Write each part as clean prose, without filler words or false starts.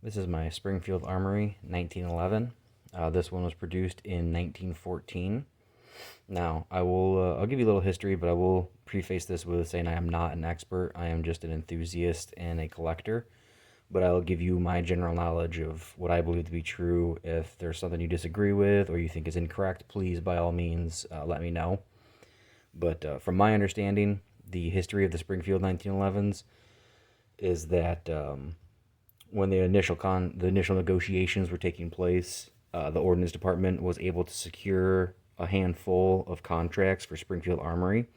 This is my Springfield Armory 1911. This one was produced in 1914. Now, I'll give you a little history, but I will preface this with saying I am not an expert. I am just an enthusiast and a collector. But I'll give you my general knowledge of what I believe to be true. If there's something you disagree with or you think is incorrect, please, by all means, let me know. But from my understanding, the history of the Springfield 1911s is that when the initial negotiations were taking place, the Ordnance Department was able to secure a handful of contracts for Springfield Armory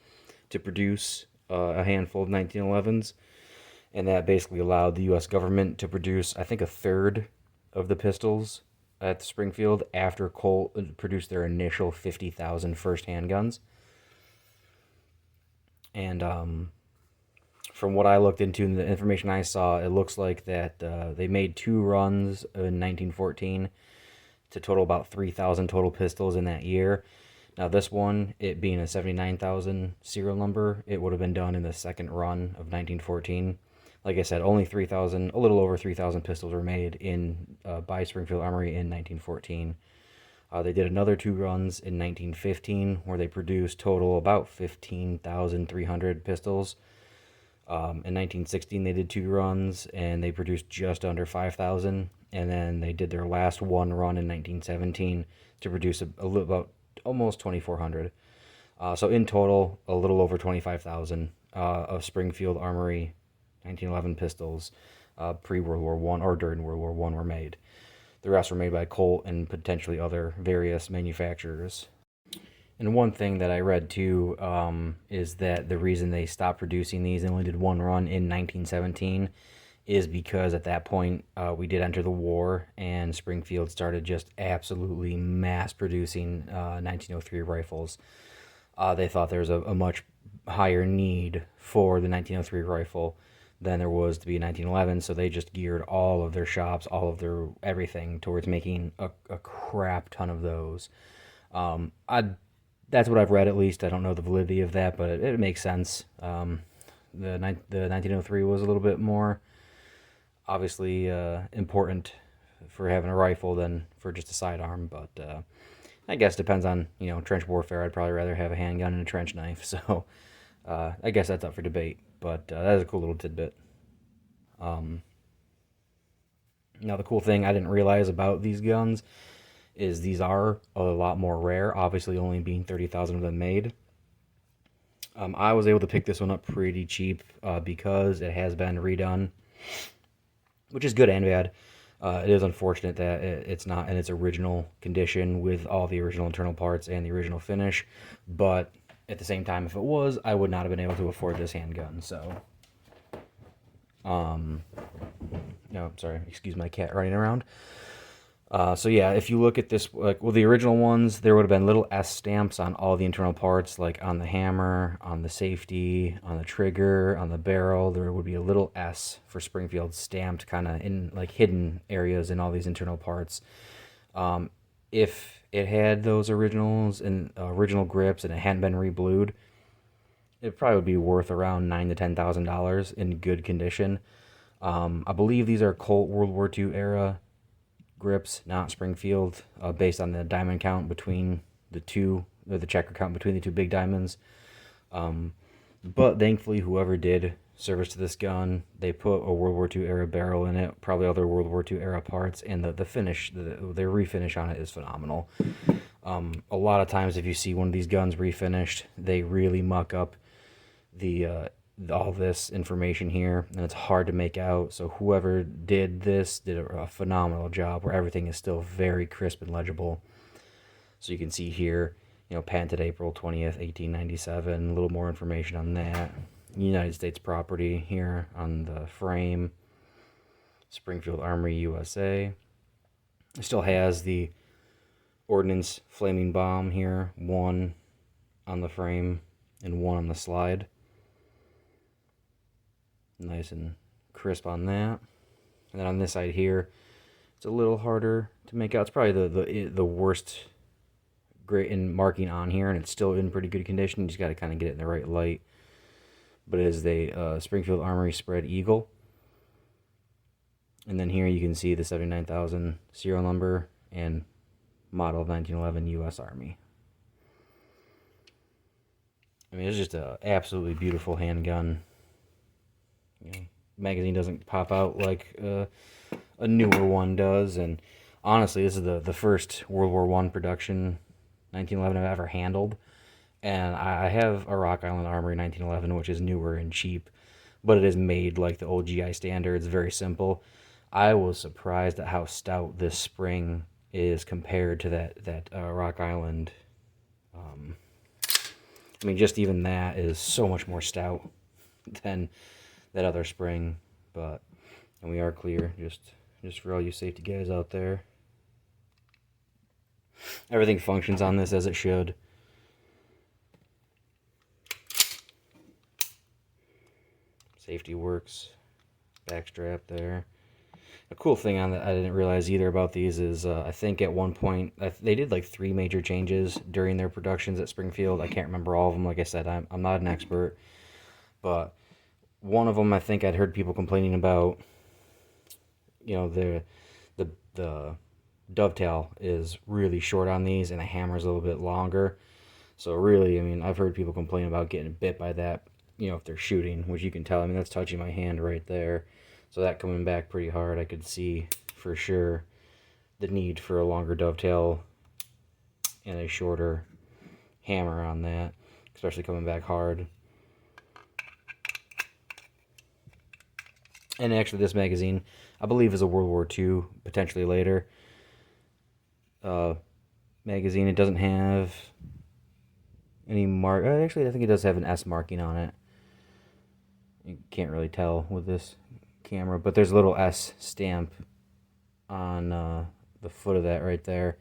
to produce a handful of 1911s, and that basically allowed the U.S. government to produce, I think, a third of the pistols at Springfield after Colt produced their initial 50,000 first handguns. And from what I looked into and the information I saw, it looks like that they made two runs in 1914 to total about 3,000 total pistols in that year. Now, this one, it being a 79,000 serial number, it would have been done in the second run of 1914. Like I said, only 3,000, a little over 3,000 pistols were made by Springfield Armory in 1914. They did another two runs in 1915 where they produced total about 15,300 pistols. In 1916, they did two runs and they produced just under 5,000. And then they did their last one run in 1917 to produce a little about almost 2,400. So in total, a little over 25,000 of Springfield Armory 1911 pistols pre-World War One or during World War One were made. The rest were made by Colt and potentially other various manufacturers. And one thing that I read too is that the reason they stopped producing these and only did one run in 1917 is because at that point we did enter the war and Springfield started just absolutely mass producing 1903 rifles. They thought there was a much higher need for the 1903 rifle than there was to be a 1911, so they just geared all of their shops, all of their everything towards making a crap ton of those. That's what I've read, at least. I don't know the validity of that, but it makes sense. The 1903 was a little bit more obviously important for having a rifle than for just a sidearm, but I guess it depends on, trench warfare. I'd probably rather have a handgun and a trench knife, so I guess that's up for debate, but that is a cool little tidbit. Now, the cool thing I didn't realize about these guns is these are a lot more rare, obviously only being 30,000 of them made. I was able to pick this one up pretty cheap because it has been redone, which is good and bad. It is unfortunate that it's not in its original condition with all the original internal parts and the original finish, but at the same time, if it was, I would not have been able to afford this handgun. So, no, sorry, excuse my cat running around. So yeah, if you look at this, the original ones, there would have been little S stamps on all the internal parts, like on the hammer, on the safety, on the trigger, on the barrel. There would be a little S for Springfield stamped kind of in like hidden areas in all these internal parts. If it had those originals and original grips and it hadn't been reblued, it probably would be worth around $9,000 to $10,000 in good condition. I believe these are Colt World War II era grips, not Springfield, based on the diamond count between the two, or the checker count between the two big diamonds. But thankfully, whoever did service to this gun, they put a World War II era barrel in it, probably other World War II era parts, and the finish, their refinish on it is phenomenal. A lot of times, if you see one of these guns refinished, they really muck up all this information here, and it's hard to make out. So whoever did this did a phenomenal job where everything is still very crisp and legible. So you can see here, patented April 20th, 1897, a little more information on that. United States property here on the frame. Springfield Armory, USA. It still has the Ordnance flaming bomb here, one on the frame and one on the slide. Nice and crisp on that. And then on this side here, it's a little harder to make out. It's probably the worst grit in marking on here, and it's still in pretty good condition. You just got to kind of get it in the right light. But it is the Springfield Armory Spread Eagle. And then here you can see the 79,000 serial number and model of 1911 U.S. Army. I mean, it's just an absolutely beautiful handgun. You know, magazine doesn't pop out like a newer one does, and honestly, this is the first World War I production 1911 I've ever handled. And I have a Rock Island Armory 1911, which is newer and cheap, but it is made like the old GI standards, very simple. I was surprised at how stout this spring is compared to that Rock Island. I mean, just even that is so much more stout than that other spring. But and we are clear, just for all you safety guys out there. Everything functions on this as it should. Safety works. Backstrap there. A cool thing on that I didn't realize either about these is I think at one point they did like 3 major changes during their productions at Springfield. I can't remember all of them. Like I said, I'm not an expert, but one of them I think I'd heard people complaining about. You know, the dovetail is really short on these, and the hammer's a little bit longer. So really, I mean, I've heard people complain about getting bit by that. You know, if they're shooting, which you can tell. I mean, that's touching my hand right there. So that coming back pretty hard, I could see for sure the need for a longer dovetail and a shorter hammer on that, especially coming back hard. And actually this magazine, I believe, is a World War II, potentially later, magazine. It doesn't have any mark. Actually, I think it does have an S marking on it. You can't really tell with this camera, but there's a little S stamp on the foot of that right there.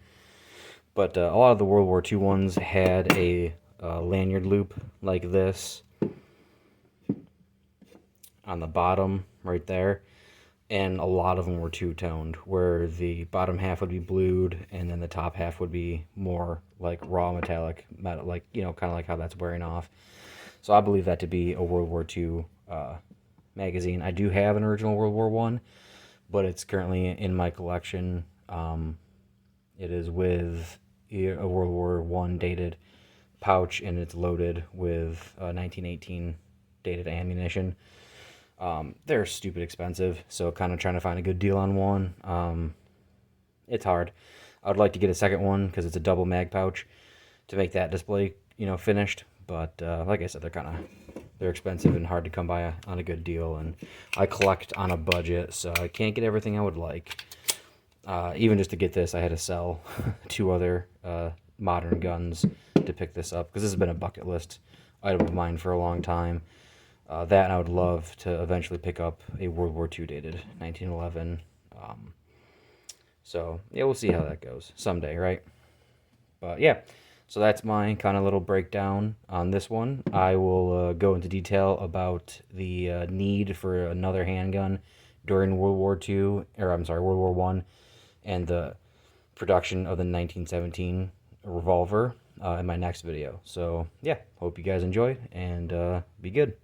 But a lot of the World War II ones had a lanyard loop like this on the bottom right there, and a lot of them were two-toned, where the bottom half would be blued and then the top half would be more like raw metallic metal, like, you know, kind of like how that's wearing off. So I believe that to be a World War II magazine. I do have an original World War One, but it's currently in my collection. It is with a World War One dated pouch, and it's loaded with 1918 dated ammunition. They're stupid expensive, so kind of trying to find a good deal on one. It's hard. I would like to get a second one because it's a double mag pouch to make that display, you know, finished. But like I said, they're expensive and hard to come by on a good deal, and I collect on a budget, so I can't get everything I would like. Even just to get this, I had to sell 2 other modern guns to pick this up, because this has been a bucket list item of mine for a long time. That, and I would love to eventually pick up a World War II dated 1911. So yeah, we'll see how that goes someday, right? But yeah. So that's my kind of little breakdown on this one. I will go into detail about the need for another handgun during World War II, or I'm sorry, World War One, and the production of the 1917 revolver in my next video. So yeah, hope you guys enjoyed, and be good.